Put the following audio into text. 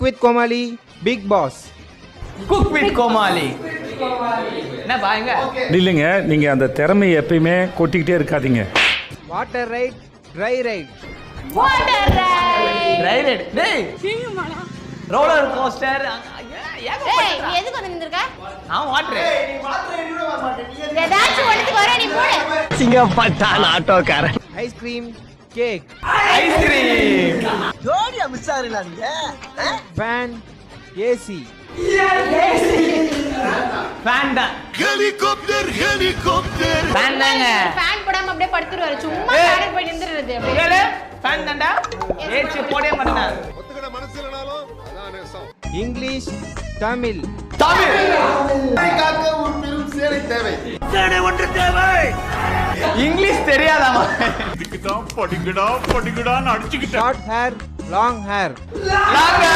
with Komali, Big Boss. Cook with Komali. என்ன பாருங்க. இல்லைங்க, நீங்க அந்த திறமையை எப்பயுமே கொட்டிக்கிட்டே இருக்காதீங்க. Water ride, dry ride. Water ride. Ride. டேய். Roller coaster. ஏய் நீ எதுக்கு வந்து நின்னுருக்க? நான் வாட்டர். ஏதாச்சும் ஒண்ணுக்கு வர நீ மூடு. சிங்கப்பட்டான் ஆட்டோக்காரன். Ice cream, cake. ஐஸ்கிரீம். ஜோடியா மிஸ் ஆகுறீங்களா நீங்க? Fan, AC. ஃபேன் தான். ஹெலிகாப்டர் ஃபேன் தாங்க. ஃபேன் போடாம அப்படியே படுத்துருவாரு. சும்மா ஏய். காரர் போய் நின்னுறது அப்படியே. கேளு. ஃபேன் தான்டா. ஏச்சி போடவே மாட்டேன். ஒத்துக்கிட மனசு இல்லனாலும் அதான் நேசம். English, Tamil. தமிழ். காக்க ஒரு பெரும் சேலை தேவை. இங்கிலீஷ் தெரியாதாமா? இதுக்கு தான் படிக்கடான்னு அடிச்சுக்கிட்டேன். Short hair, long hair. லாங்க.